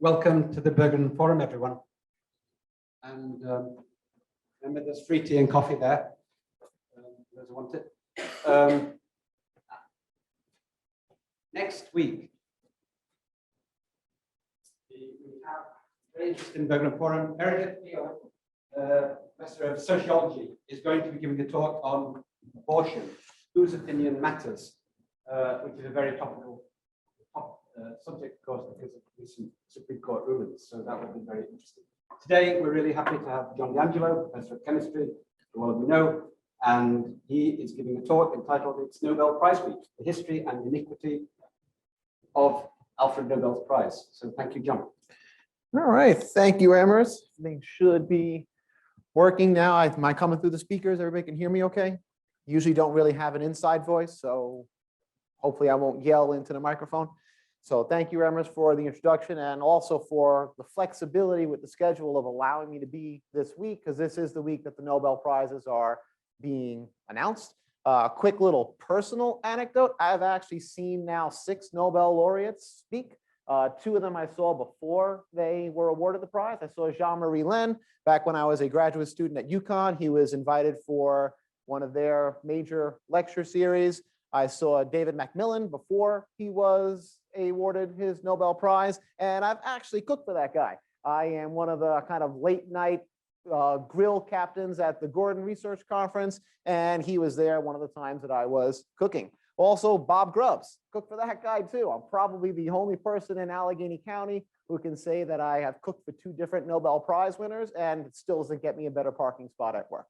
Welcome to the Bergen Forum, everyone. And remember, there's free tea and coffee there. Those who want it. Next week, we have a very interesting Bergen Forum. Meredith Neal, Professor of Sociology, is going to be giving a talk on abortion, whose opinion matters, which is a very topical subject, of course, because of recent Supreme Court rulings. So that will be very interesting. Today, we're really happy to have John D'Angelo, Professor of Chemistry, who all of you know, and he is giving a talk entitled "It's Nobel Prize Week: The History and Inequity of Alfred Nobel's Prize." So thank you, John. All right, thank you, Emers. Everything should be working now. Am I coming through the speakers? Everybody can hear me okay? Usually don't really have an inside voice, so hopefully I won't yell into the microphone. So thank you, Emers, for the introduction and also for the flexibility with the schedule of allowing me to be this week, because this is the week that the Nobel Prizes are being announced. Quick little personal anecdote. I've actually seen now 6 Nobel laureates speak. 2 of them I saw before they were awarded the prize. I saw Jean-Marie Len back when I was a graduate student at UConn. He was invited for one of their major lecture series. I saw David Macmillan before he was awarded his Nobel Prize, and I've actually cooked for that guy. I am one of the kind of late night grill captains at the Gordon Research Conference, and he was there one of the times that I was cooking. Also, Bob Grubbs, cooked for that guy too. I'm probably the only person in Allegheny County who can say that I have cooked for 2 different Nobel Prize winners, and it still doesn't get me a better parking spot at work.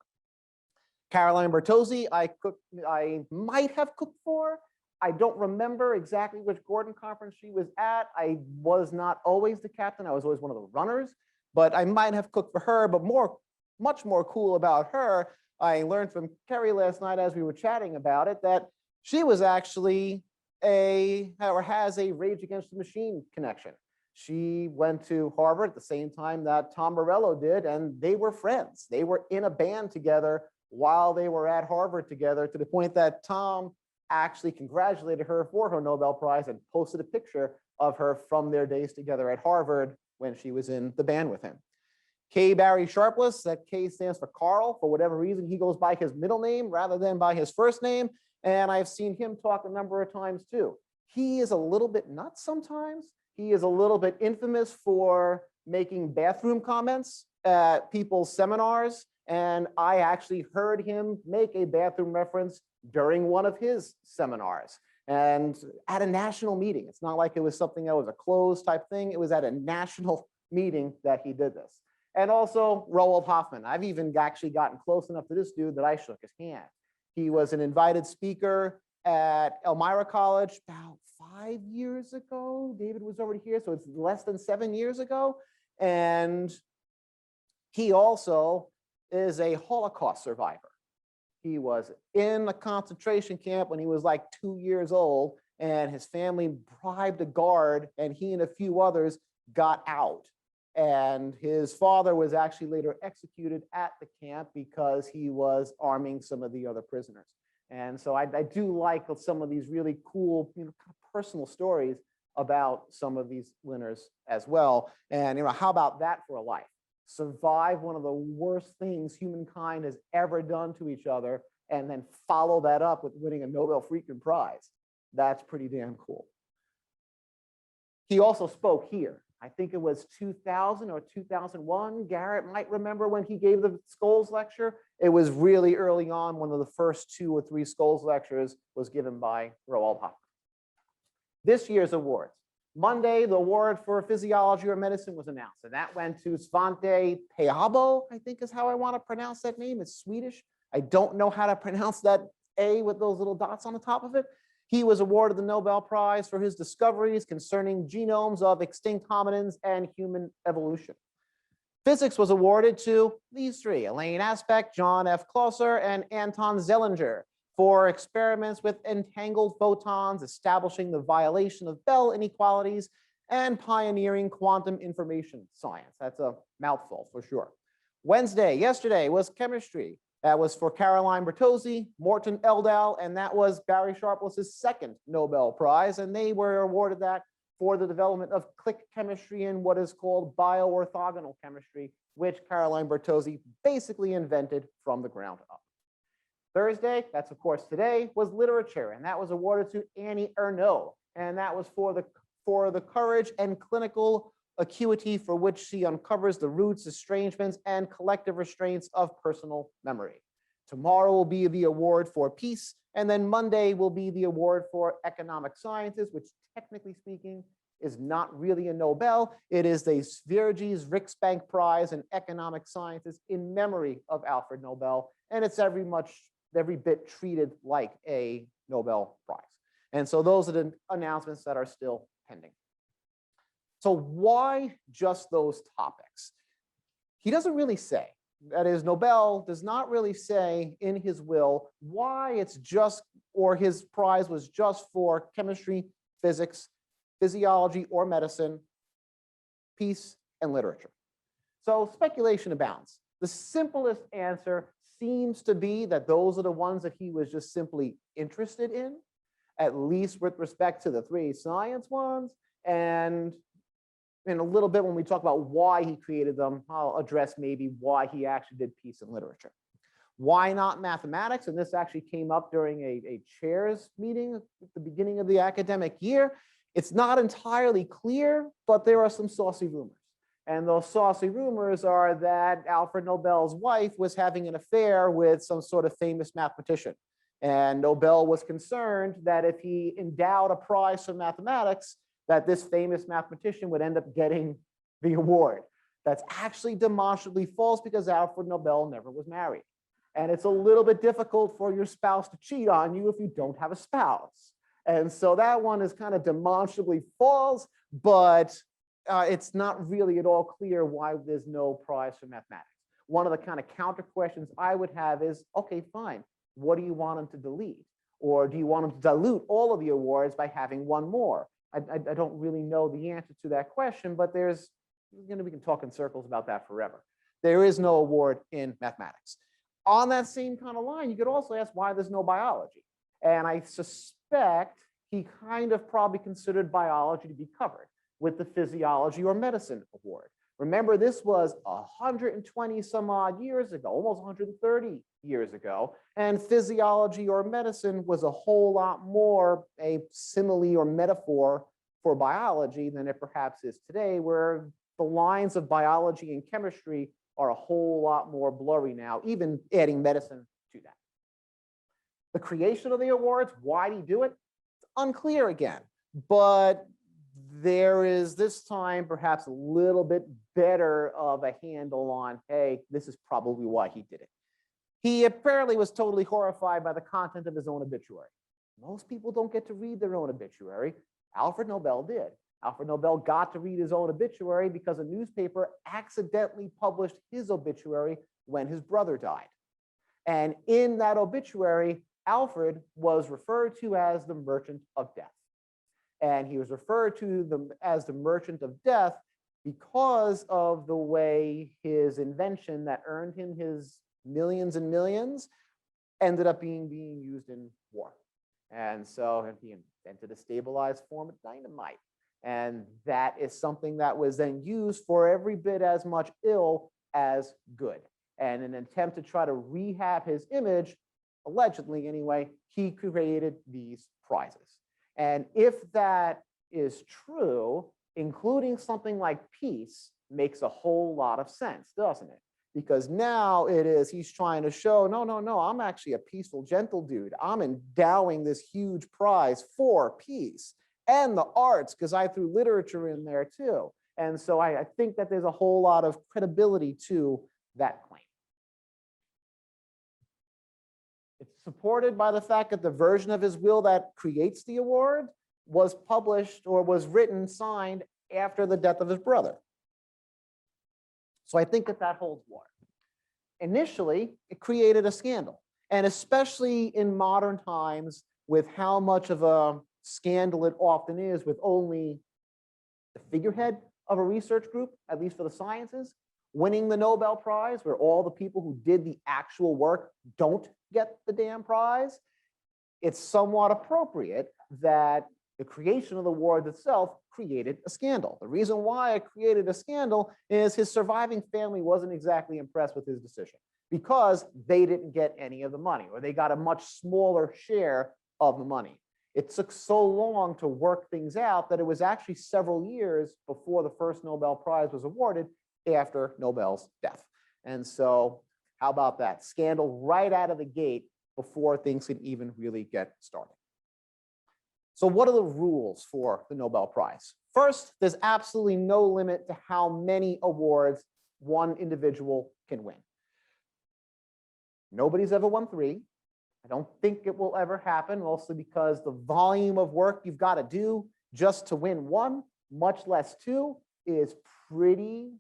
Caroline Bertozzi, I might have cooked for. I don't remember exactly which Gordon conference she was at. I was not always the captain. I was always one of the runners, but I might have cooked for her. But much more cool about her, I learned from Kerry last night as we were chatting about it, that she was actually has a Rage Against the Machine connection. She went to Harvard at the same time that Tom Morello did, and they were friends. They were in a band together while they were at Harvard together, to the point that Tom actually congratulated her for her Nobel Prize and posted a picture of her from their days together at Harvard when she was in the band with him. K. Barry Sharpless, that K stands for Carl. For whatever reason, he goes by his middle name rather than by his first name. And I've seen him talk a number of times too. He is a little bit nuts sometimes. He is a little bit infamous for making bathroom comments at people's seminars. And I actually heard him make a bathroom reference during one of his seminars and at a national meeting. It's not like it was something that was a closed type thing. It was at a national meeting that he did this. And also Roald Hoffman. I've even actually gotten close enough to this dude that I shook his hand. He was an invited speaker at Elmira College about 5 years ago. David was already here, so it's less than 7 years ago. And he also is a Holocaust survivor. He was in a concentration camp when he was like 2 years old, and his family bribed a guard, and he and a few others got out. And his father was actually later executed at the camp because he was arming some of the other prisoners. And so I do like some of these really cool, kind of personal stories about some of these winners as well. And how about that for a life? Survive one of the worst things humankind has ever done to each other, and then follow that up with winning a Nobel freaking Prize. That's pretty damn cool. He also spoke here. I think it was 2000 or 2001. Garrett might remember when he gave the Scholes lecture. It was really early on. One of the first 2 or 3 Scholes lectures was given by Roald Hoffman. This year's awards. Monday, the award for physiology or medicine was announced, and that went to Svante Pääbo, I think is how I want to pronounce that name. It's Swedish. I don't know how to pronounce that A with those little dots on the top of it. He was awarded the Nobel Prize for his discoveries concerning genomes of extinct hominins and human evolution. Physics was awarded to these 3, Elaine Aspect, John F. Clauser, and Anton Zellinger, for experiments with entangled photons, establishing the violation of Bell inequalities, and pioneering quantum information science. That's a mouthful for sure. Yesterday was chemistry. That was for Caroline Bertozzi, Morton Eldal, and that was Barry Sharpless's 2nd Nobel Prize, and they were awarded that for the development of click chemistry and what is called bioorthogonal chemistry, which Caroline Bertozzi basically invented from the ground up. Thursday, that's of course today, was literature, and that was awarded to Annie Ernaux, and that was for the courage and clinical acuity for which she uncovers the roots, estrangements, and collective restraints of personal memory. Tomorrow will be the award for peace, and then Monday will be the award for economic sciences, which technically speaking is not really a Nobel. It is a Sveriges Riksbank Prize in economic sciences in memory of Alfred Nobel, and it's every bit treated like a Nobel Prize. And so those are the announcements that are still pending. So why just those topics? He doesn't really say. That is, Nobel does not really say in his will why it's just, or his prize was just for chemistry, physics, physiology, or medicine, peace, and literature. So speculation abounds. The simplest answer seems to be that those are the ones that he was just simply interested in, at least with respect to the three science ones. And in a little bit, when we talk about why he created them, I'll address maybe why he actually did peace and literature. Why not mathematics? And this actually came up during a chairs meeting at the beginning of the academic year. It's not entirely clear, but there are some saucy rumors. And those saucy rumors are that Alfred Nobel's wife was having an affair with some sort of famous mathematician. And Nobel was concerned that if he endowed a prize for mathematics, that this famous mathematician would end up getting the award. That's actually demonstrably false because Alfred Nobel never was married. And it's a little bit difficult for your spouse to cheat on you if you don't have a spouse. And so that one is kind of demonstrably false, but it's not really at all clear why there's no prize for mathematics. One of the kind of counter questions I would have is, okay, fine, what do you want them to delete? Or do you want them to dilute all of the awards by having one more? I don't really know the answer to that question, but we can talk in circles about that forever. There is no award in mathematics. On that same kind of line, you could also ask why there's no biology. And I suspect he kind of probably considered biology to be covered with the physiology or medicine award. Remember, this was 120 some odd years ago, almost 130 years ago, and physiology or medicine was a whole lot more a simile or metaphor for biology than it perhaps is today, where the lines of biology and chemistry are a whole lot more blurry now, even adding medicine to that. The creation of the awards, why did he do it? It's unclear again, but there is this time perhaps a little bit better of a handle on, hey, this is probably why he did it. He apparently was totally horrified by the content of his own obituary. Most people don't get to read their own obituary. Alfred Nobel did. Alfred Nobel got to read his own obituary because a newspaper accidentally published his obituary when his brother died. And in that obituary, Alfred was referred to as the merchant of death. And he was referred to as the merchant of death because of the way his invention that earned him his millions and millions ended up being used in war. And so he invented a stabilized form of dynamite. And that is something that was then used for every bit as much ill as good. And in an attempt to try to rehab his image, allegedly anyway, he created these prizes. And if that is true, including something like peace makes a whole lot of sense, doesn't it? Because now he's trying to show, no, I'm actually a peaceful, gentle dude. I'm endowing this huge prize for peace and the arts, because I threw literature in there too. And so I think that there's a whole lot of credibility to that claim. It's supported by the fact that the version of his will that creates the award was published or was written, signed after the death of his brother. So I think that holds water. Initially, it created a scandal, and especially in modern times with how much of a scandal it often is with only the figurehead of a research group, at least for the sciences, winning the Nobel Prize, where all the people who did the actual work don't get the damn prize. It's somewhat appropriate that The creation of the award itself created a scandal. The reason why it created a scandal is his surviving family wasn't exactly impressed with his decision because they didn't get any of the money, or they got a much smaller share of the money. It took so long to work things out that it was actually several years before the first Nobel Prize was awarded after Nobel's death. And so how about that? Scandal right out of the gate before things could even really get started. So what are the rules for the Nobel Prize? First, there's absolutely no limit to how many awards one individual can win. Nobody's ever won 3. I don't think it will ever happen, mostly because the volume of work you've got to do just to win 1, much less 2, is pretty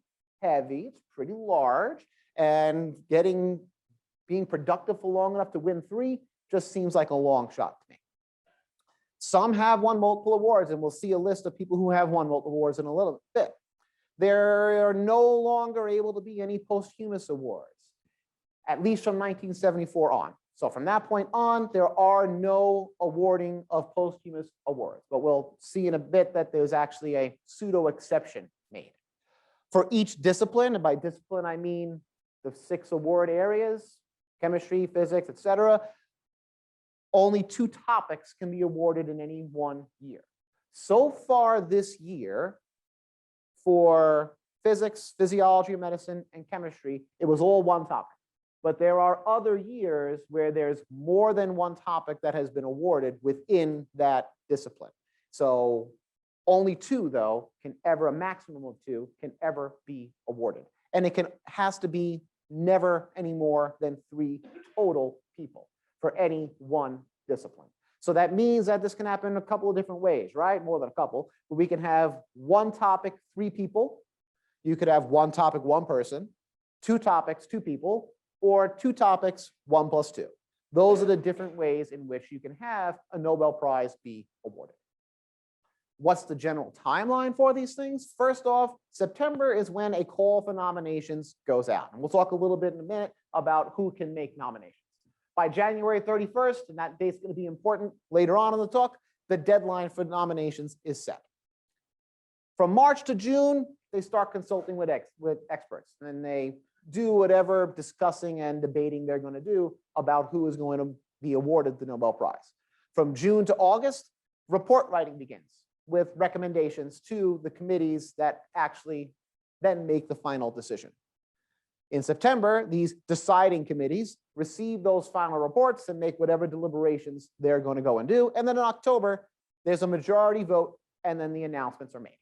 heavy. It's pretty large, and being productive for long enough to win 3 just seems like a long shot to me. Some have won multiple awards, and we'll see a list of people who have won multiple awards in a little bit. There are no longer able to be any posthumous awards, at least from 1974 on. So from that point on, there are no awarding of posthumous awards, but we'll see in a bit that there's actually a pseudo exception made. For each discipline, and by discipline I mean the 6 award areas, chemistry, physics, etc., only 2 topics can be awarded in any one year. So far this year, for physics, physiology, medicine, and chemistry, it was all 1 topic. But there are other years where there's more than 1 topic that has been awarded within that discipline. So only 2, though, a maximum of 2 can ever be awarded. And it has to be never any more than 3 total people for any one discipline. So that means that this can happen in a couple of different ways, right? More than a couple. But we can have 1 topic, 3 people. You could have 1 topic, 1 person, 2 topics, 2 people, or 2 topics, 1 plus 2. Those are the different ways in which you can have a Nobel Prize be awarded. What's the general timeline for these things? First off, September is when a call for nominations goes out. And we'll talk a little bit in a minute about who can make nominations. By January 31st, and that date's going to be important later on in the talk, the deadline for nominations is set. From March to June, they start consulting with experts, and they do whatever discussing and debating they're going to do about who is going to be awarded the Nobel Prize. From June to August, report writing begins with recommendations to the committees that actually then make the final decision. In September, these deciding committees receive those final reports and make whatever deliberations they're going to go and do. And then in October, there's a majority vote, and then the announcements are made.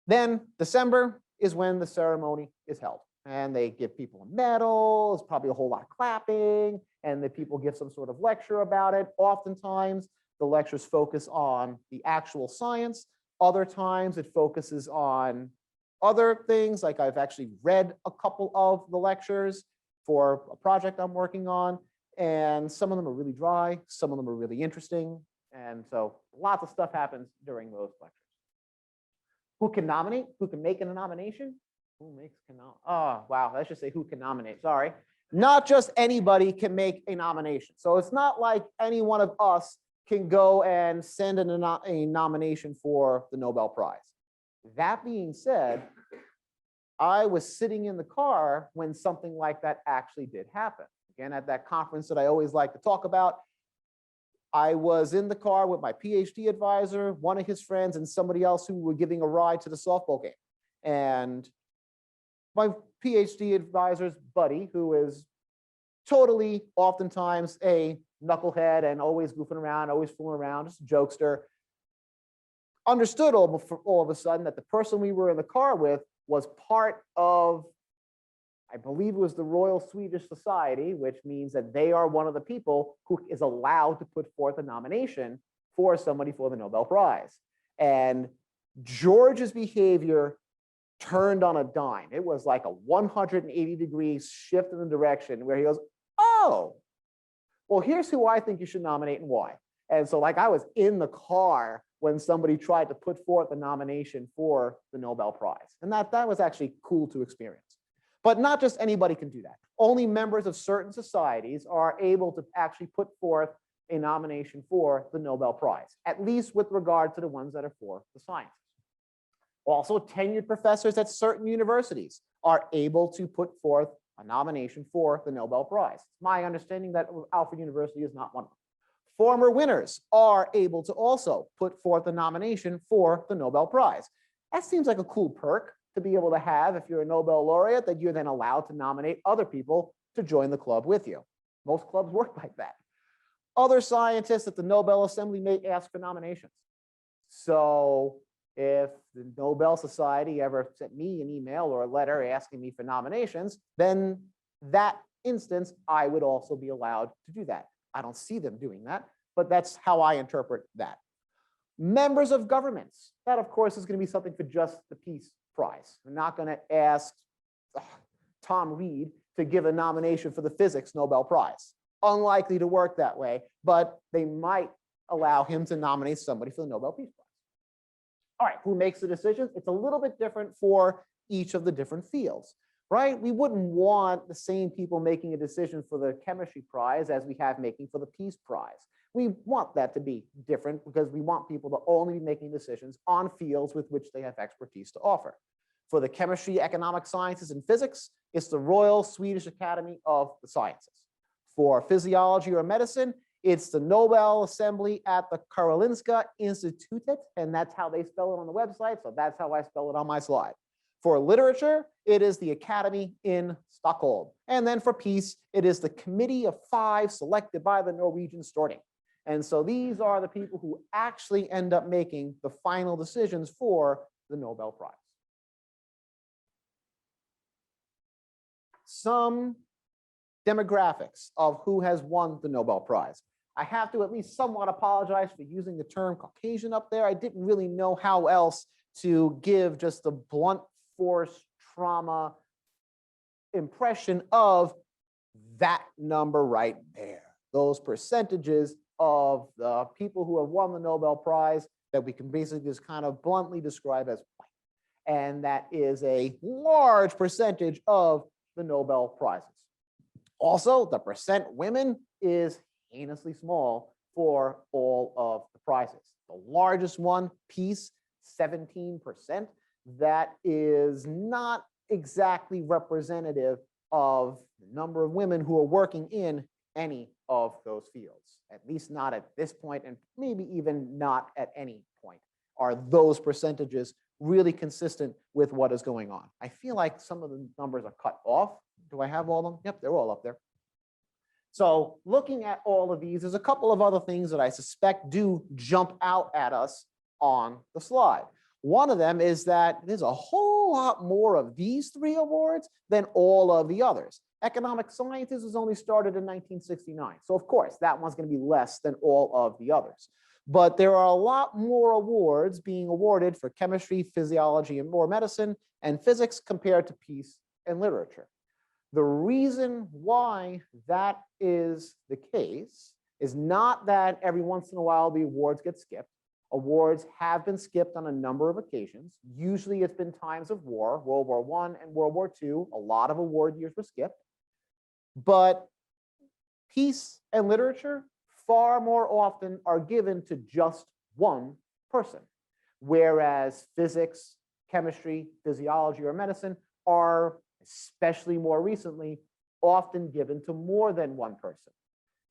Then December is when the ceremony is held. And they give people a medal, there's probably a whole lot of clapping, and the people give some sort of lecture about it. Oftentimes, the lectures focus on the actual science. Other times, it focuses on other things, like I've actually read a couple of the lectures for a project I'm working on, and some of them are really dry, some of them are really interesting, and so lots of stuff happens during those lectures. Who can nominate? Who can make a nomination? Who makes oh, wow, let's just say who can nominate, sorry. Not just anybody can make a nomination. So it's not like any one of us can go and send a nomination for the Nobel Prize. That being said, I was sitting in the car when something like that actually did happen. Again, at that conference that I always like to talk about, I was in the car with my PhD advisor, one of his friends, and somebody else who were giving a ride to the softball game. And my PhD advisor's buddy, who is totally oftentimes a knucklehead and always goofing around, always fooling around, just a jokester, understood all of a sudden that the person we were in the car with was part of, I believe it was the Royal Swedish Society, which means that they are one of the people who is allowed to put forth a nomination for somebody for the Nobel Prize. And George's behavior turned on a dime. It was like a 180-degree shift in the direction where he goes, oh, well, here's who I think you should nominate and why. And so like I was in the car when somebody tried to put forth a nomination for the Nobel Prize. And that was actually cool to experience. But not just anybody can do that. Only members of certain societies are able to actually put forth a nomination for the Nobel Prize, at least with regard to the ones that are for the sciences. Also, tenured professors at certain universities are able to put forth a nomination for the Nobel Prize. It's my understanding that Alfred University is not one of them. Former winners are able to also put forth a nomination for the Nobel Prize. That seems like a cool perk to be able to have if you're a Nobel laureate, that you're then allowed to nominate other people to join the club with you. Most clubs work like that. Other scientists at the Nobel Assembly may ask for nominations. So if the Nobel Society ever sent me an email or a letter asking me for nominations, then that instance, I would also be allowed to do that. I don't see them doing that, but that's how I interpret that. Members of governments, that of course is going to be something for just the Peace Prize. We're not going to ask Tom Reed to give a nomination for the Physics Nobel Prize. Unlikely to work that way, but they might allow him to nominate somebody for the Nobel Peace Prize. All right, who makes the decision? It's a little bit different for each of the different fields, right? We wouldn't want the same people making a decision for the Chemistry Prize as we have making for the Peace Prize. We want that to be different because we want people to only be making decisions on fields with which they have expertise to offer. For the chemistry, economic sciences, and physics, it's the Royal Swedish Academy of the Sciences. For physiology or medicine, it's the Nobel Assembly at the Karolinska Institutet, and that's how they spell it on the website, so that's how I spell it on my slide. For literature, it is the Academy in Stockholm. And then for peace, it is the Committee of Five selected by the Norwegian Storting. And so these are the people who actually end up making the final decisions for the Nobel Prize. Some demographics of who has won the Nobel Prize. I have to at least somewhat apologize for using the term Caucasian up there. I didn't really know how else to give just a blunt force trauma impression of that number right there. Those percentages of the people who have won the Nobel Prize that we can basically just kind of bluntly describe as white. And that is a large percentage of the Nobel Prizes. Also, the percent women is heinously small for all of the prizes. The largest one, peace, 17%. That is not exactly representative of the number of women who are working in any of those fields, at least not at this point, and maybe even not at any point. Are those percentages really consistent with what is going on? I feel like some of the numbers are cut off. Do I have all of them? Yep, they're all up there. So looking at all of these, there's a couple of other things that I suspect do jump out at us on the slide. One of them is that there's a whole lot more of these three awards than all of the others. Economic sciences was only started in 1969. So of course, that one's going to be less than all of the others. But there are a lot more awards being awarded for chemistry, physiology, and more medicine, and physics compared to peace and literature. The reason why that is the case is not that every once in a while the awards get skipped. Awards have been skipped on a number of occasions. Usually it's been times of war, World War I and World War II. A lot of award years were skipped. But peace and literature far more often are given to just one person, whereas physics, chemistry, physiology, or medicine are, especially more recently, often given to more than one person.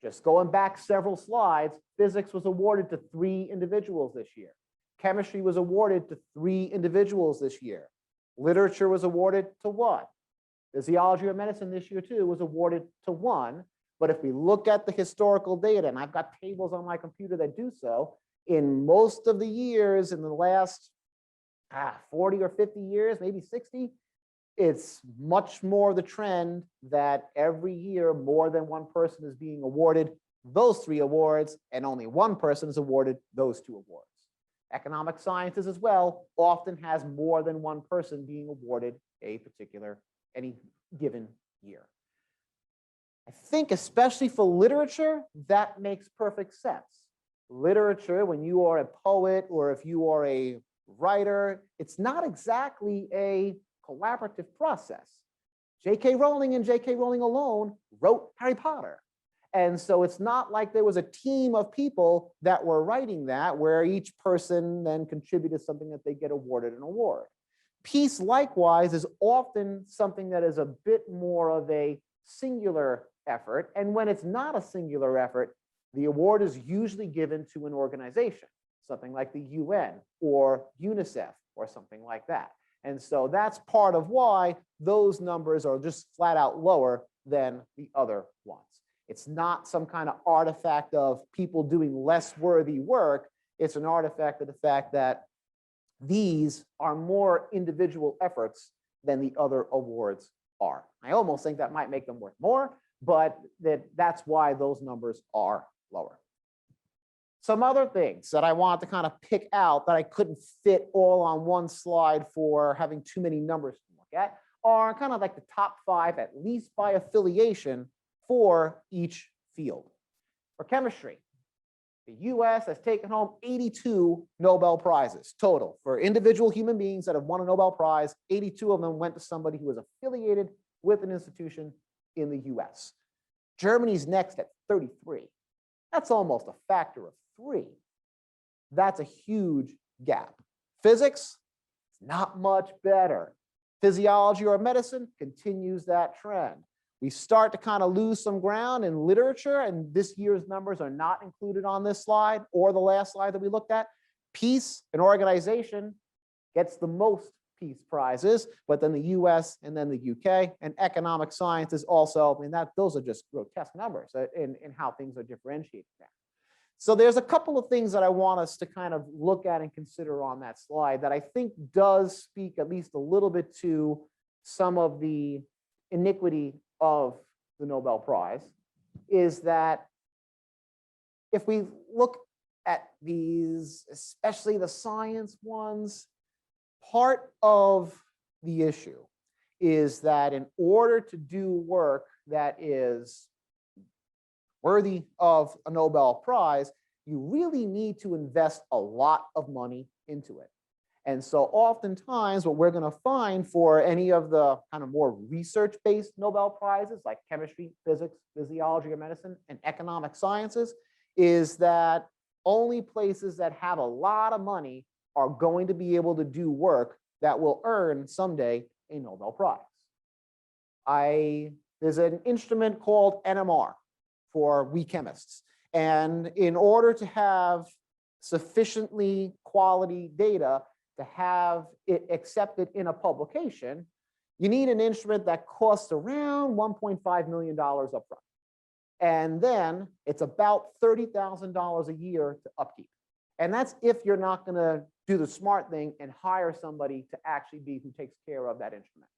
Just going back several slides, physics was awarded to 3 individuals this year. Chemistry was awarded to 3 individuals this year. Literature was awarded to 1. Physiology or medicine this year too was awarded to 1. But if we look at the historical data, and I've got tables on my computer that do so, in most of the years in the last 40 or 50 years, maybe 60, it's much more the trend that every year more than one person is being awarded those 3 awards, and only one person is awarded those 2 awards. Economic sciences as well often has more than one person being awarded any given year. I think especially for literature, that makes perfect sense. Literature, when you are a poet or if you are a writer, it's not exactly a collaborative process. J.K. Rowling and J.K. Rowling alone wrote Harry Potter. And so it's not like there was a team of people that were writing that, where each person then contributed something that they get awarded an award. Peace, likewise, is often something that is a bit more of a singular effort. And when it's not a singular effort, the award is usually given to an organization, something like the UN or UNICEF or something like that. And so that's part of why those numbers are just flat out lower than the other ones. It's not some kind of artifact of people doing less worthy work. It's an artifact of the fact that these are more individual efforts than the other awards are. I almost think that might make them worth more, but that's why those numbers are lower. Some other things that I wanted to kind of pick out that I couldn't fit all on one slide for having too many numbers to look at are kind of like the top 5, at least by affiliation, for each field. For chemistry, the US has taken home 82 Nobel Prizes total. For individual human beings that have won a Nobel Prize, 82 of them went to somebody who was affiliated with an institution in the US. Germany's next at 33. That's almost a factor of 3. That's a huge gap. Physics, not much better. Physiology or medicine continues that trend. We start to kind of lose some ground in literature, and this year's numbers are not included on this slide or the last slide that we looked at. Peace, an organization, gets the most peace prizes, but then the US and then the UK, and economic sciences also. I mean, those are just grotesque numbers in how things are differentiated now. So there's a couple of things that I want us to kind of look at and consider on that slide that I think does speak at least a little bit to some of the iniquity of the Nobel Prize, is that if we look at these, especially the science ones, part of the issue is that in order to do work that is worthy of a Nobel Prize, you really need to invest a lot of money into it. And so oftentimes what we're going to find for any of the kind of more research-based Nobel Prizes like chemistry, physics, physiology or medicine, and economic sciences is that only places that have a lot of money are going to be able to do work that will earn someday a Nobel Prize. There's an instrument called NMR for we chemists. And in order to have sufficiently quality data to have it accepted in a publication, you need an instrument that costs around $1.5 million upfront. And then it's about $30,000 a year to upkeep. And that's if you're not going to do the smart thing and hire somebody to actually be who takes care of that instrument.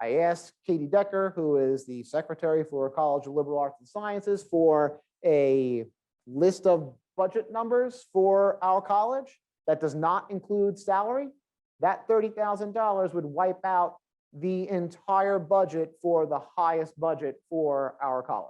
I asked Katie Decker, who is the secretary for College of Liberal Arts and Sciences, for a list of budget numbers for our college that does not include salary. That $30,000 would wipe out the entire budget for the highest budget for our college.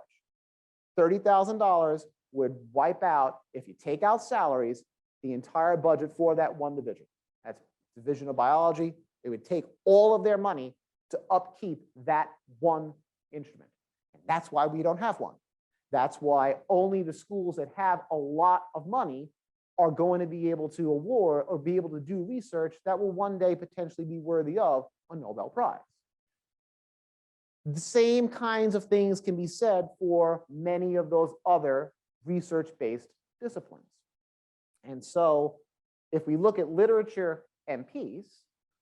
$30,000 would wipe out, if you take out salaries, the entire budget for that one division. That's division of biology. It would take all of their money to upkeep that one instrument. And that's why we don't have one. That's why only the schools that have a lot of money are going to be able to award or be able to do research that will one day potentially be worthy of a Nobel Prize. The same kinds of things can be said for many of those other research-based disciplines. And so if we look at literature and peace,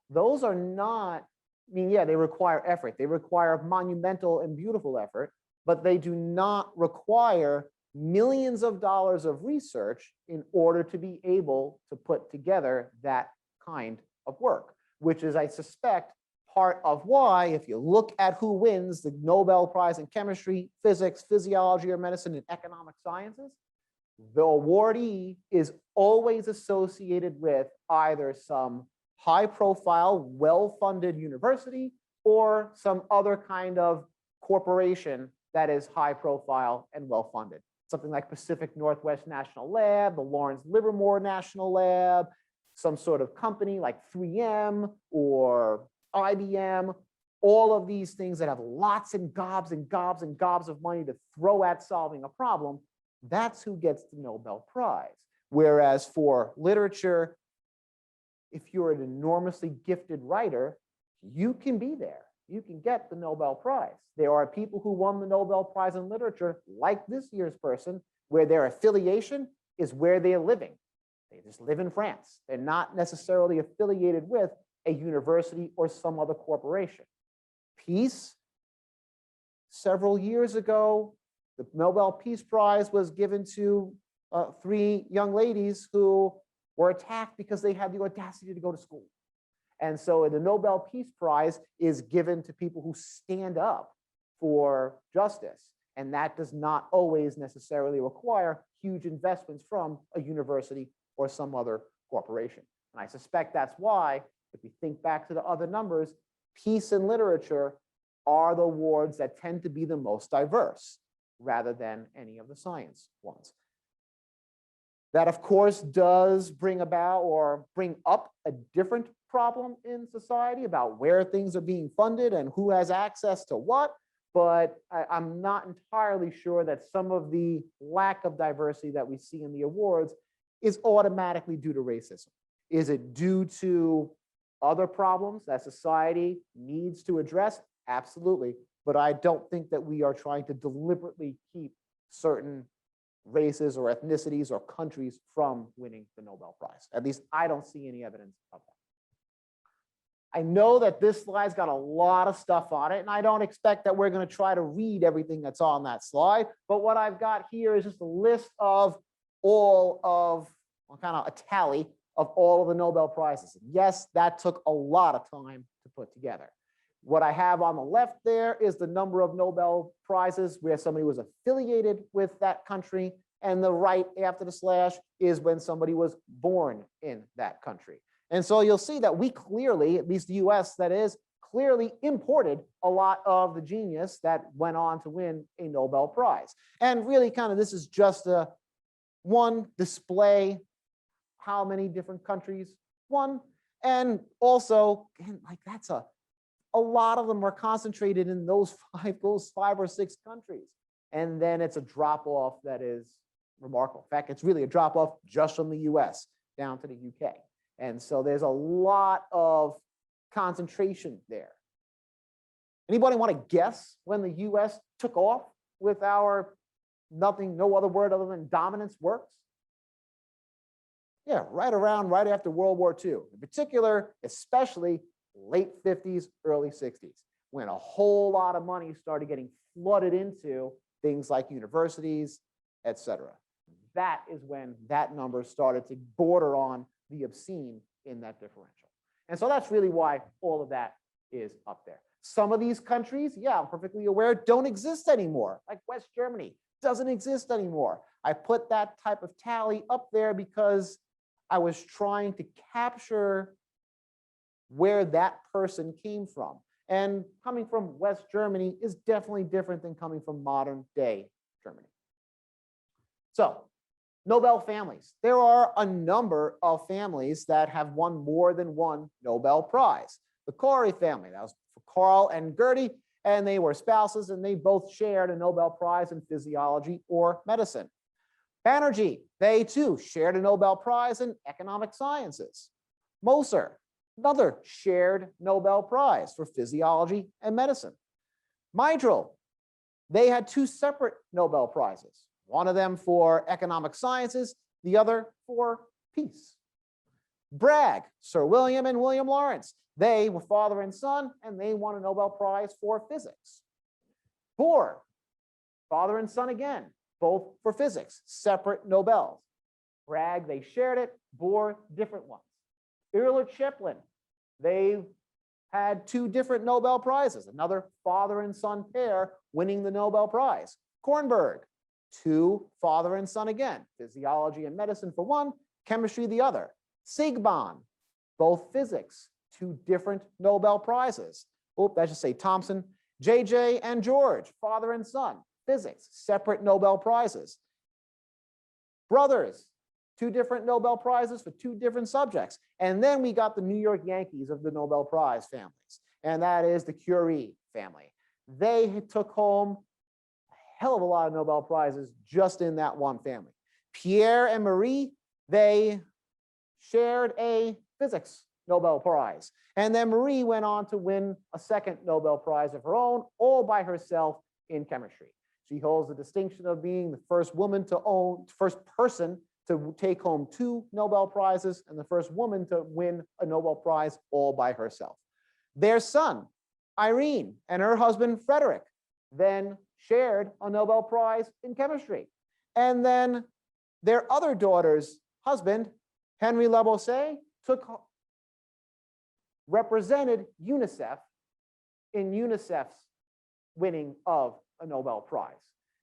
those are not, I mean, yeah, they require effort. They require monumental and beautiful effort, but they do not require millions of dollars of research in order to be able to put together that kind of work, which is, I suspect, part of why, if you look at who wins the Nobel Prize in chemistry, physics, physiology or medicine, and economic sciences, the awardee is always associated with either some high-profile, well-funded university or some other kind of corporation that is high-profile and well-funded. Something like Pacific Northwest National Lab, the Lawrence Livermore National Lab, some sort of company like 3M or IBM, all of these things that have lots and gobs and gobs and gobs of money to throw at solving a problem, that's who gets the Nobel Prize. Whereas for literature, if you're an enormously gifted writer, you can be there. You can get the Nobel Prize. There are people who won the Nobel Prize in literature, like this year's person, where their affiliation is where they're living. They just live in France. They're not necessarily affiliated with a university or some other corporation. Peace, several years ago, the Nobel Peace Prize was given to 3 young ladies who were attacked because they had the audacity to go to school. And so the Nobel Peace Prize is given to people who stand up for justice. And that does not always necessarily require huge investments from a university or some other corporation. And I suspect that's why, if we think back to the other numbers, peace and literature are the awards that tend to be the most diverse, rather than any of the science ones. That, of course, does bring about or bring up a different problem in society about where things are being funded and who has access to what. But I'm not entirely sure that some of the lack of diversity that we see in the awards is automatically due to racism. Is it due to other problems that society needs to address? Absolutely. But I don't think that we are trying to deliberately keep certain races or ethnicities or countries from winning the Nobel Prize. At least I don't see any evidence of that. I know that this slide's got a lot of stuff on it, and I don't expect that we're going to try to read everything that's on that slide. But what I've got here is just a list of all of, well, kind of a tally of all of the Nobel Prizes. Yes, that took a lot of time to put together. What I have on the left there is the number of Nobel Prizes where somebody was affiliated with that country, and the right after the slash is when somebody was born in that country. And so you'll see that we clearly, at least the US that is, clearly imported a lot of the genius that went on to win a Nobel Prize. And really kind of this is just a one display how many different countries won. And also, like that's a lot of them are concentrated in those five or six countries. And then it's a drop off that is remarkable. In fact, it's really a drop off just from the US down to the UK. And so there's a lot of concentration there. Anybody want to guess when the US took off with our no other word other than dominance works? Yeah, right after World War II. In particular, especially late 50s, early 60s, when a whole lot of money started getting flooded into things like universities, et cetera. That is when that number started to border on the obscene in that differential. And so that's really why all of that is up there. Some of these countries, yeah, I'm perfectly aware, don't exist anymore. Like West Germany doesn't exist anymore. I put that type of tally up there because I was trying to capture where that person came from. And coming from West Germany is definitely different than coming from modern day Germany. So, Nobel families. There are a number of families that have won more than one Nobel Prize. The Corey family, that was for Carl and Gertie, and they were spouses, and they both shared a Nobel Prize in physiology or medicine. Banerjee, they too shared a Nobel Prize in economic sciences. Moser, another shared Nobel Prize for physiology and medicine. Mydrell, they had 2 separate Nobel Prizes. One of them for economic sciences, the other for peace. Bragg, Sir William and William Lawrence, they were father and son, and they won a Nobel Prize for physics. Bohr, father and son again, both for physics, separate Nobels. Bragg, they shared it. Bohr, different ones. Euler-Chaplin, they had 2 different Nobel Prizes, another father and son pair winning the Nobel Prize. Kornberg, 2 father and son again, physiology and medicine for one, chemistry the other. Sigbahn, both physics, 2 different Nobel Prizes. Oh, I should say Thomson. JJ and George, father and son, physics, separate Nobel Prizes. Brothers, 2 different Nobel Prizes for 2 different subjects. And then we got the New York Yankees of the Nobel Prize families. and that is the Curie family. They took home a hell of a lot of Nobel Prizes just in that one family. Pierre and Marie, they shared a physics Nobel Prize. And then Marie went on to win a second Nobel Prize of her own, all by herself in chemistry. She holds the distinction of being the first person to take home 2 Nobel Prizes and the first woman to win a Nobel Prize all by herself. Their son, Irene, and her husband, Frederick, then shared a Nobel Prize in chemistry. And then their other daughter's husband, Henry Lavoisier, represented UNICEF in UNICEF's winning of a Nobel Prize.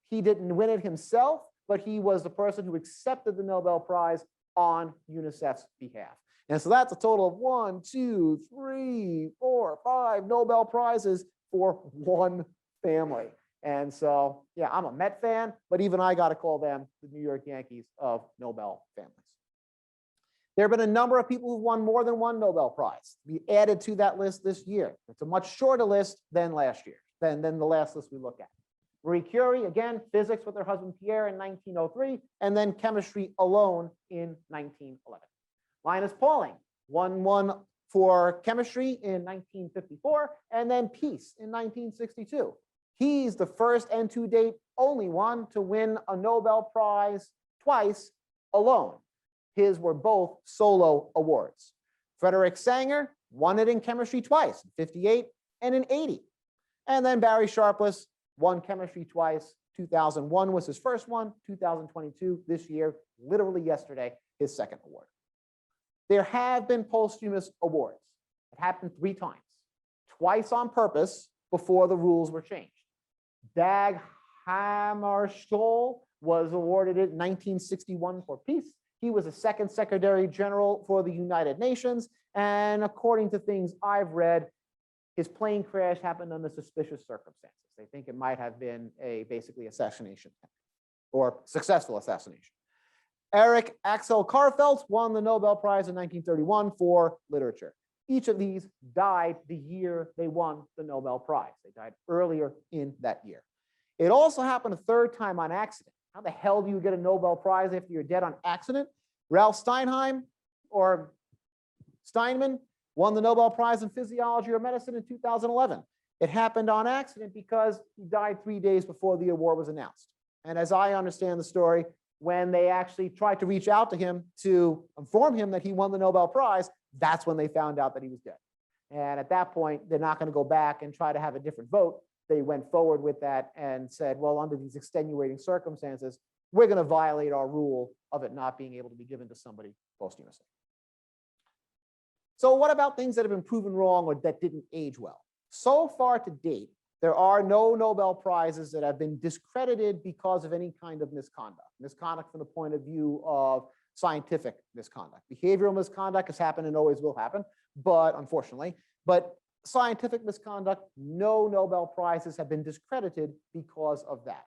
He didn't win it himself, but he was the person who accepted the Nobel Prize on UNICEF's behalf. And so that's a total of 1, 2, 3, 4, 5 Nobel Prizes for one family. And so, yeah, I'm a Met fan, but even I got to call them the New York Yankees of Nobel families. There have been a number of people who've won more than one Nobel Prize. We added to that list this year. It's a much shorter list than last year, than the last list we looked at. Marie Curie, again, physics with her husband Pierre in 1903, and then chemistry alone in 1911. Linus Pauling won one for chemistry in 1954, and then peace in 1962. He's the first and to date only one to win a Nobel Prize twice alone. His were both solo awards. Frederick Sanger won it in chemistry twice, in 58 and in 80. And then Barry Sharpless won chemistry twice. 2001 was his first one, 2022, this year, literally yesterday, his second award. There have been posthumous awards. It happened 3 times, twice on purpose before the rules were changed. Dag Hammarskjöld was awarded it in 1961 for peace. He was a second Secretary General for the United Nations. And according to things I've read, his plane crash happened under suspicious circumstances. They think it might have been basically assassination or successful assassination. Eric Axel Karlfeldt won the Nobel Prize in 1931 for literature. Each of these died the year they won the Nobel Prize. They died earlier in that year. It also happened a 3rd time on accident. How the hell do you get a Nobel Prize after you're dead on accident? Ralph Steinman won the Nobel Prize in Physiology or Medicine in 2011. It happened on accident because he died 3 days before the award was announced. And as I understand the story, when they actually tried to reach out to him to inform him that he won the Nobel Prize, that's when they found out that he was dead. And at that point, they're not going to go back and try to have a different vote. They went forward with that and said, well, under these extenuating circumstances, we're going to violate our rule of it not being able to be given to somebody posthumously. So what about things that have been proven wrong or that didn't age well? So far to date, there are no Nobel Prizes that have been discredited because of any kind of misconduct. Misconduct from the point of view of scientific misconduct. Behavioral misconduct has happened and always will happen, but unfortunately, but scientific misconduct, no Nobel Prizes have been discredited because of that.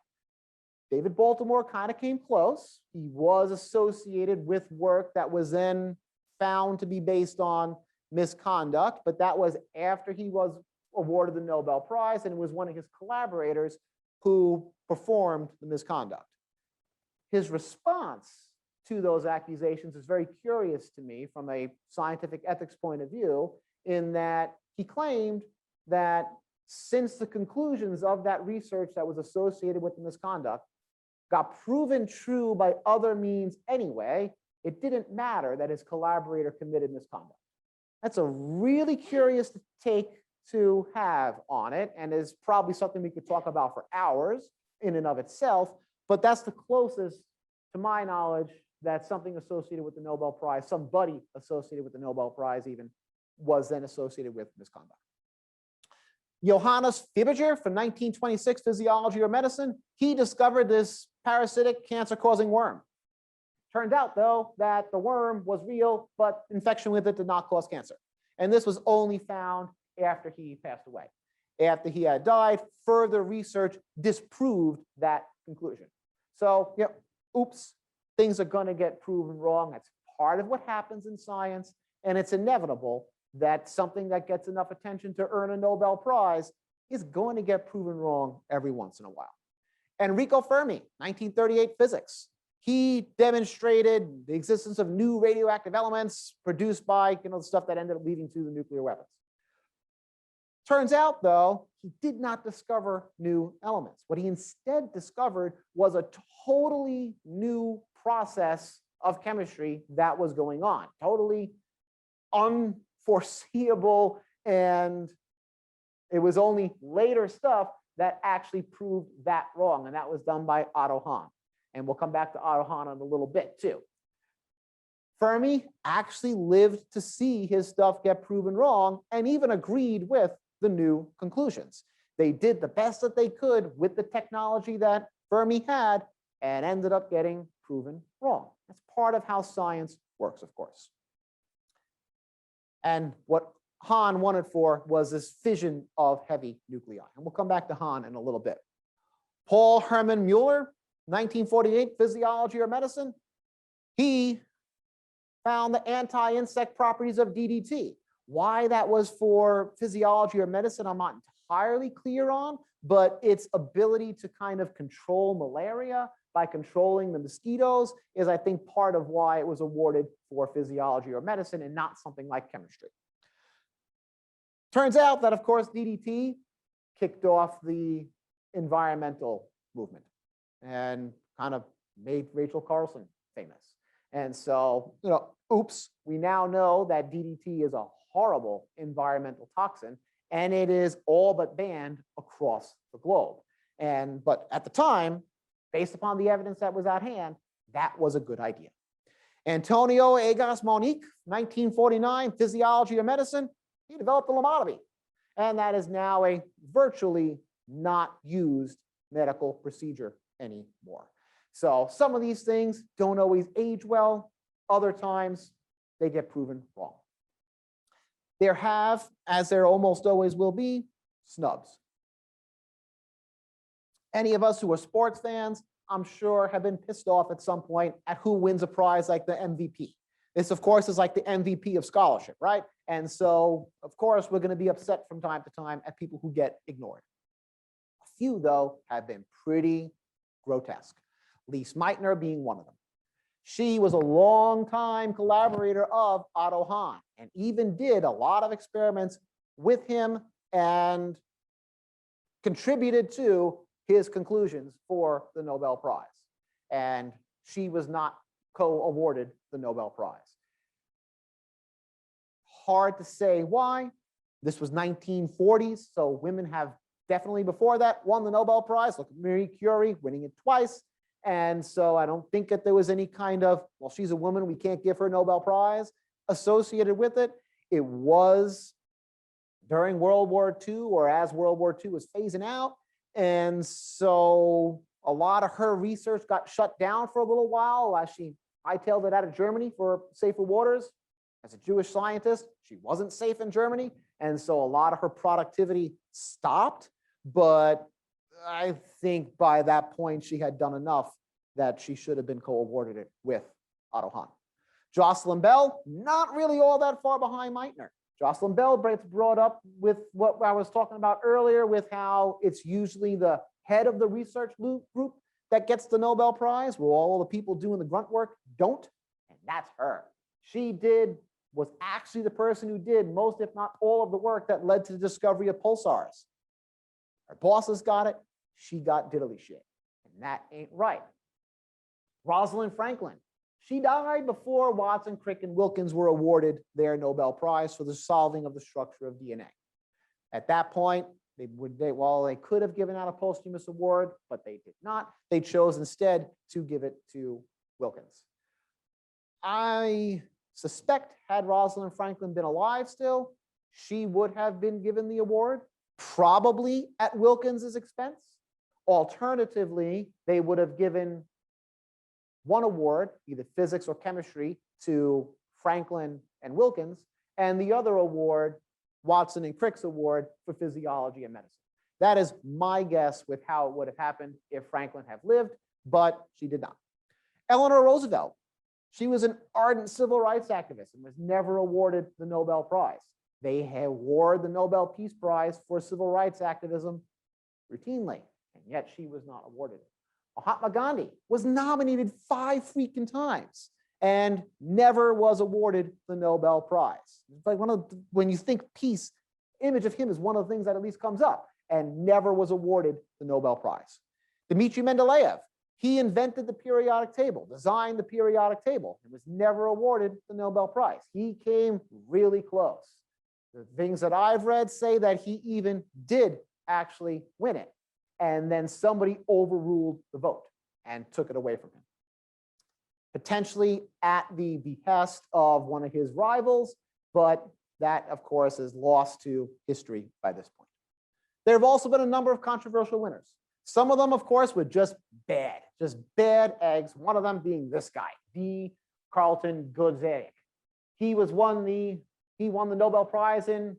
David Baltimore kind of came close. He was associated with work that was then found to be based on misconduct, but that was after he was awarded the Nobel Prize, and it was one of his collaborators who performed the misconduct. His response to those accusations is very curious to me from a scientific ethics point of view, in that he claimed that since the conclusions of that research that was associated with the misconduct got proven true by other means anyway, it didn't matter that his collaborator committed misconduct. That's a really curious take to have on it, and is probably something we could talk about for hours in and of itself, but that's the closest, to my knowledge, that something associated with the Nobel Prize, somebody associated with the Nobel Prize even, was then associated with misconduct. Johannes Fibiger from 1926, Physiology or Medicine, he discovered this parasitic cancer-causing worm. Turned out, though, that the worm was real, but infection with it did not cause cancer. And this was only found after he passed away. After he had died, further research disproved that conclusion. So, oops, things are going to get proven wrong. That's part of what happens in science, and it's inevitable that something that gets enough attention to earn a Nobel Prize is going to get proven wrong every once in a while. Enrico Fermi, 1938 physics. He demonstrated the existence of new radioactive elements produced by the stuff that ended up leading to the nuclear weapons. Turns out, though, he did not discover new elements. What he instead discovered was a totally new process of chemistry that was going on, totally unforeseeable, and it was only later stuff that actually proved that wrong, and that was done by Otto Hahn. And we'll come back to Otto Hahn in a little bit too. Fermi actually lived to see his stuff get proven wrong and even agreed with the new conclusions. They did the best that they could with the technology that Fermi had and ended up getting proven wrong. That's part of how science works, of course. And what Hahn wanted for was this fission of heavy nuclei. And we'll come back to Hahn in a little bit. Paul Hermann Mueller, 1948, Physiology or Medicine. He found the anti-insect properties of DDT. Why that was for physiology or medicine, I'm not entirely clear on, but its ability to kind of control malaria by controlling the mosquitoes is, I think, part of why it was awarded for physiology or medicine and not something like chemistry. Turns out that, of course, DDT kicked off the environmental movement and kind of made Rachel Carson famous. And so, oops, we now know that DDT is a horrible environmental toxin, and it is all but banned across the globe. But at the time, based upon the evidence that was at hand, that was a good idea. Antonio Egas Monique, 1949, Physiology of Medicine, he developed the lobotomy. And that is now a virtually not used medical procedure anymore. So some of these things don't always age well. Other times, they get proven wrong. There have, as there almost always will be, snubs. Any of us who are sports fans, I'm sure, have been pissed off at some point at who wins a prize like the MVP. This, of course, is like the MVP of scholarship, right? And so, of course, we're going to be upset from time to time at people who get ignored. A few, though, have been pretty grotesque. Lise Meitner being one of them. She was a longtime collaborator of Otto Hahn and even did a lot of experiments with him and contributed to his conclusions for the Nobel Prize. And she was not co-awarded the Nobel Prize. Hard to say why. This was 1940s, so women have definitely before that won the Nobel Prize. Look at Marie Curie winning it twice. And so I don't think that there was any kind of, well, she's a woman, we can't give her a Nobel Prize associated with it. It was during World War II or as World War II was phasing out. And so a lot of her research got shut down for a little while as she hightailed it out of Germany for safer waters. As a Jewish scientist, she wasn't safe in Germany. And so a lot of her productivity stopped. But I think by that point, she had done enough that she should have been co-awarded it with Otto Hahn. Jocelyn Bell, not really all that far behind Meitner. Jocelyn Bell gets brought up with what I was talking about earlier with how it's usually the head of the research group that gets the Nobel Prize, where all the people doing the grunt work don't, and that's her. She was actually the person who did most, if not all, of the work that led to the discovery of pulsars. Her bosses got it, she got diddly shit, and that ain't right. Rosalind Franklin, she died before Watson, Crick, and Wilkins were awarded their Nobel Prize for the solving of the structure of DNA. At that point, they could have given out a posthumous award, but they did not. They chose instead to give it to Wilkins. I suspect had Rosalind Franklin been alive still, she would have been given the award, probably at Wilkins's expense. Alternatively, they would have given one award, either physics or chemistry, to Franklin and Wilkins, and the other award, Watson and Crick's award, for physiology and medicine. That is my guess with how it would have happened if Franklin had lived, but she did not. Eleanor Roosevelt, she was an ardent civil rights activist and was never awarded the Nobel Prize. They award the Nobel Peace Prize for civil rights activism routinely, and yet she was not awarded. Mahatma Gandhi was nominated 5 freaking times and never was awarded the Nobel Prize. It's like when you think peace, image of him is one of the things that at least comes up, and never was awarded the Nobel Prize. Dmitry Mendeleev, he invented the periodic table, designed the periodic table, and was never awarded the Nobel Prize. He came really close. The things that I've read say that he even did actually win it, and then somebody overruled the vote and took it away from him, potentially at the behest of one of his rivals, but that, of course, is lost to history by this point. There have also been a number of controversial winners. Some of them, of course, were just bad eggs. One of them being this guy, D. Carlton Guzeric. He won the Nobel Prize in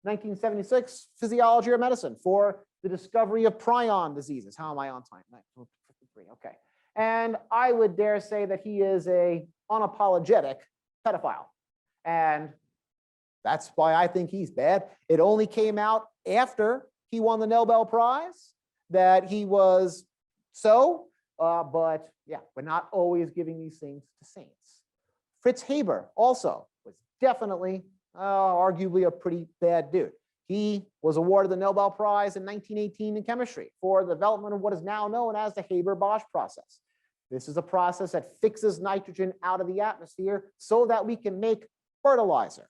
1976, physiology or medicine, for the discovery of prion diseases. How am I on time? 9:53. Okay. And I would dare say that he is an unapologetic pedophile. And that's why I think he's bad. It only came out after he won the Nobel Prize that he was but yeah, we're not always giving these things to saints. Fritz Haber also was definitely, arguably a pretty bad dude. He was awarded the Nobel Prize in 1918 in chemistry for the development of what is now known as the Haber-Bosch process. This is a process that fixes nitrogen out of the atmosphere so that we can make fertilizer.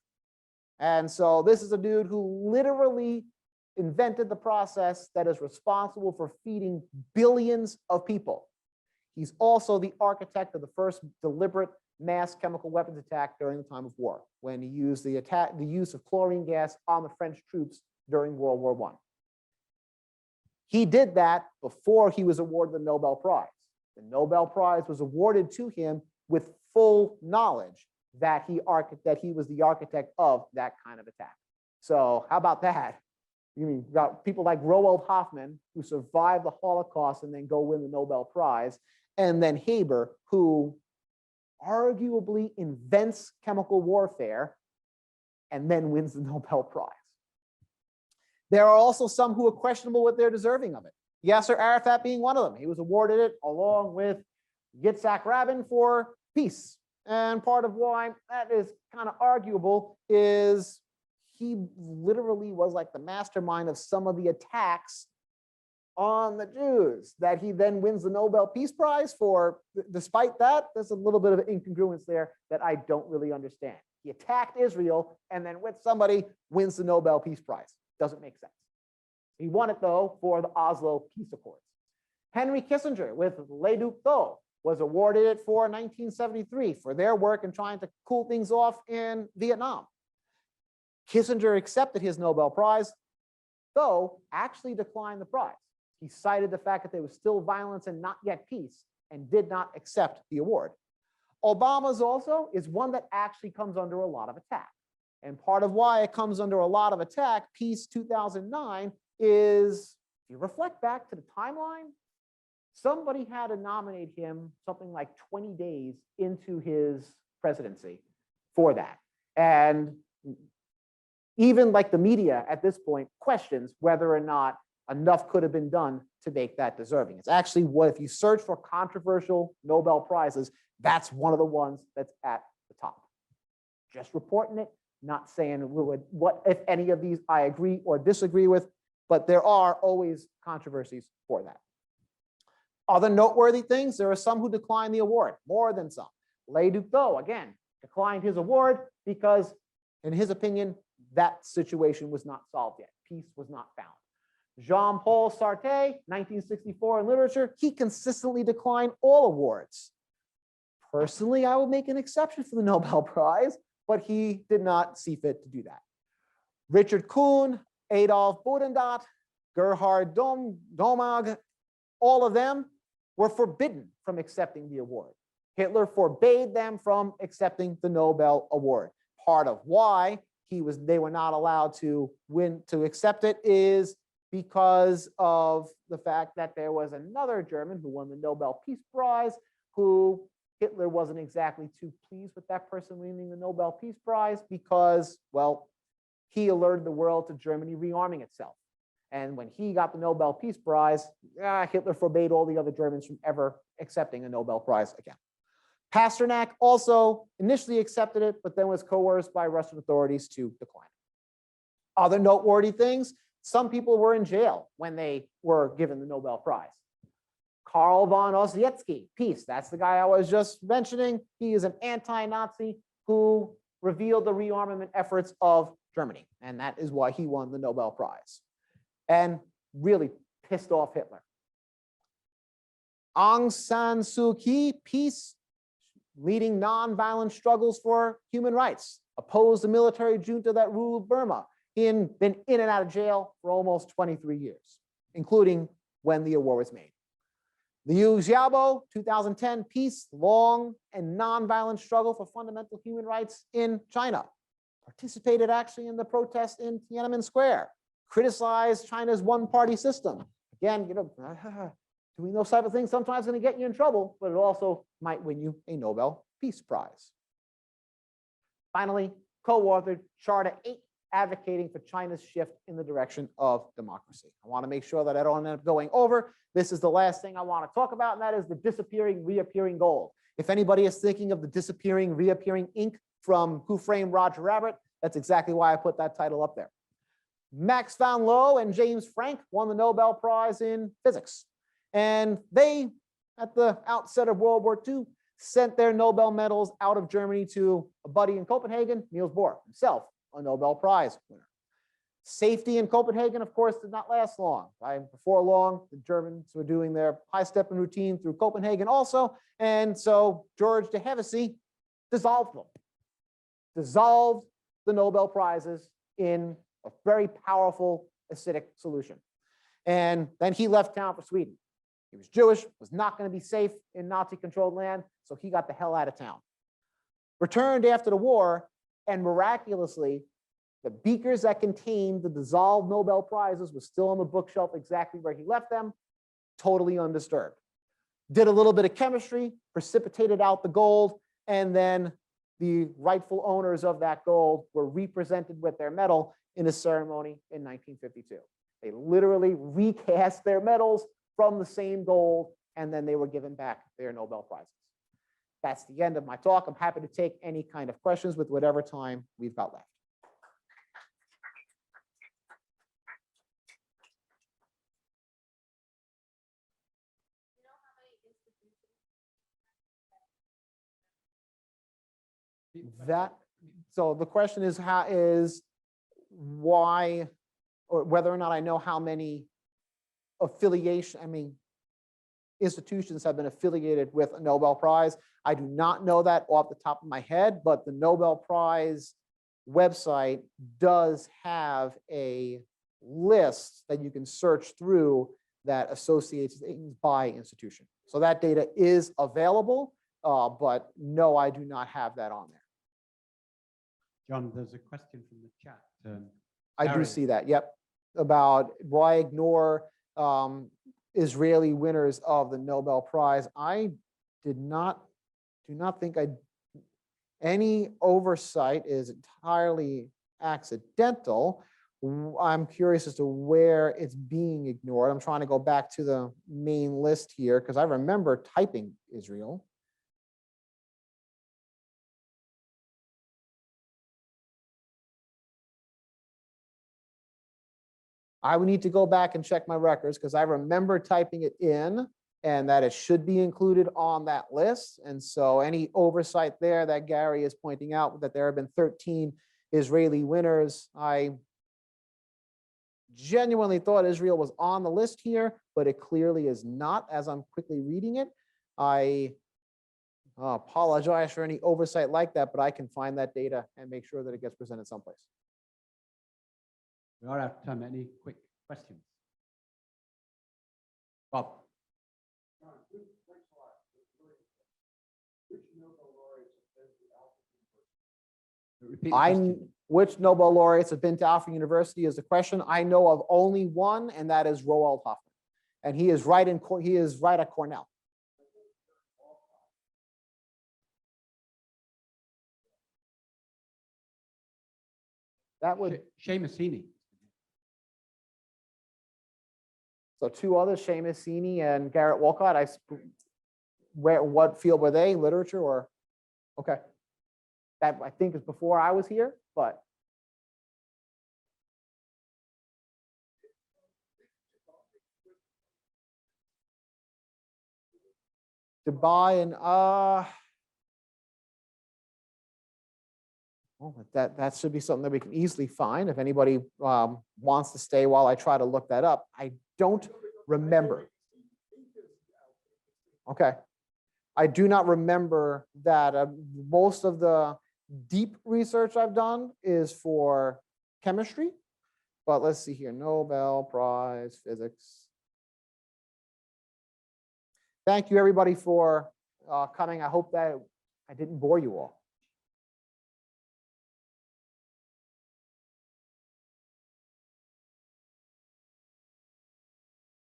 And so this is a dude who literally invented the process that is responsible for feeding billions of people. He's also the architect of the first deliberate mass chemical weapons attack during the time of war, when he used the use of chlorine gas on the French troops during World War I. He did that before he was awarded the Nobel Prize. The Nobel Prize was awarded to him with full knowledge that he was the architect of that kind of attack. So how about that? You mean you got people like Roald Hoffmann, who survived the Holocaust and then go win the Nobel Prize, and then Haber, who arguably invents chemical warfare and then wins the Nobel Prize. There are also some who are questionable what they're deserving of it. Yasser Arafat being one of them. He was awarded it along with Yitzhak Rabin for peace. And part of why that is kind of arguable is he literally was like the mastermind of some of the attacks on the Jews that he then wins the Nobel Peace Prize for. Despite that, there's a little bit of incongruence there that I don't really understand. He attacked Israel and then with somebody wins the Nobel Peace Prize. Doesn't make sense. He won it though for the Oslo Peace Accords. Henry Kissinger with Le Duc d'O was awarded it for 1973 for their work in trying to cool things off in Vietnam. Kissinger accepted his Nobel Prize, though actually declined the prize. He cited the fact that there was still violence and not yet peace, and did not accept the award. Obama's also is one that actually comes under a lot of attack. And part of why it comes under a lot of attack, Peace 2009, is, if you reflect back to the timeline, somebody had to nominate him something like 20 days into his presidency for that. And even like the media at this point questions whether or not enough could have been done to make that deserving. It's actually what, if you search for controversial Nobel Prizes, that's one of the ones that's at the top. Just reporting it, not saying what, if any of these I agree or disagree with, but there are always controversies for that. Other noteworthy things, there are some who declined the award, more than some. Le Duc d'O, again, declined his award because, in his opinion, that situation was not solved yet. Peace was not found. Jean-Paul Sartre, 1964 in literature, he consistently declined all awards. Personally, I would make an exception for the Nobel Prize, but he did not see fit to do that. Richard Kuhn, Adolf Bodendat, Gerhard Domag, all of them were forbidden from accepting the award. Hitler forbade them from accepting the Nobel Award. Part of why they were not allowed to accept it is because of the fact that there was another German who won the Nobel Peace Prize, who Hitler wasn't exactly too pleased with that person winning the Nobel Peace Prize because, well, he alerted the world to Germany rearming itself. And when he got the Nobel Peace Prize, Hitler forbade all the other Germans from ever accepting a Nobel Prize again. Pasternak also initially accepted it, but then was coerced by Russian authorities to decline it. Other noteworthy things, some people were in jail when they were given the Nobel Prize. Karl von Ossietzky, peace, that's the guy I was just mentioning. He is an anti-Nazi who revealed the rearmament efforts of Germany, and that is why he won the Nobel Prize and really pissed off Hitler. Aung San Suu Kyi, peace, leading nonviolent struggles for human rights, opposed the military junta that ruled Burma, been in and out of jail for almost 23 years, including when the award was made. Liu Xiaobo, 2010, peace, long and nonviolent struggle for fundamental human rights in China. Participated actually in the protest in Tiananmen Square, criticized China's one-party system. Again, doing those type of things sometimes going to get you in trouble, but it also might win you a Nobel Peace Prize. Finally, co-authored Charter 8, advocating for China's shift in the direction of democracy. I want to make sure that I don't end up going over. This is the last thing I want to talk about, and that is the disappearing, reappearing gold. If anybody is thinking of the disappearing, reappearing ink from Who Framed Roger Rabbit, that's exactly why I put that title up there. Max von Lohe and James Franck won the Nobel Prize in physics. And they, at the outset of World War II, sent their Nobel medals out of Germany to a buddy in Copenhagen, Niels Bohr, himself a Nobel Prize winner. Safety in Copenhagen, of course, did not last long. Before long, the Germans were doing their high-stepping routine through Copenhagen also, and so George de Hevesy dissolved them. Dissolved the Nobel Prizes in a very powerful acidic solution. And then he left town for Sweden. He was Jewish, was not going to be safe in Nazi-controlled land, so he got the hell out of town. Returned after the war, and miraculously, the beakers that contained the dissolved Nobel Prizes was still on the bookshelf exactly where he left them, totally undisturbed. Did a little bit of chemistry, precipitated out the gold, and then the rightful owners of that gold were represented with their medal in a ceremony in 1952. They literally recast their medals from the same gold, and then they were given back their Nobel Prizes. That's the end of my talk. I'm happy to take any kind of questions with whatever time we've got left. So the question is why, or whether or not I know how many institutions have been affiliated with a Nobel Prize. I do not know that off the top of my head, but the Nobel Prize website does have a list that you can search through that associates things by institution. So that data is available, but no, I do not have that on there. John, there's a question from the chat. I do see that, yep, about why ignore Israeli winners of the Nobel Prize. I do not think any oversight is entirely accidental. I'm curious as to where it's being ignored. I'm trying to go back to the main list here because I remember typing Israel. I would need to go back and check my records because I remember typing it in and that it should be included on that list. And so any oversight there that Gary is pointing out that there have been 13 Israeli winners, I genuinely thought Israel was on the list here, but it clearly is not as I'm quickly reading it. I apologize for any oversight like that, but I can find that data and make sure that it gets presented someplace. We are out of time. Any quick questions? Bob. Which Nobel laureates have been to Alfred University is the question. I know of only one, and that is Roald Hoffman, and he is right at Cornell. That would, Seamus Heaney. so two others, Seamus Heaney and Garrett Walcott. What field were they? Literature or? Okay. That I think is before I was here, but. Dubai and well, that should be something that we can easily find if anybody wants to stay while I try to look that up. I don't remember. Okay. I do not remember that. Most of the deep research I've done is for chemistry, but let's see here. Nobel Prize, Physics. Thank you everybody for coming. I hope that I didn't bore you all.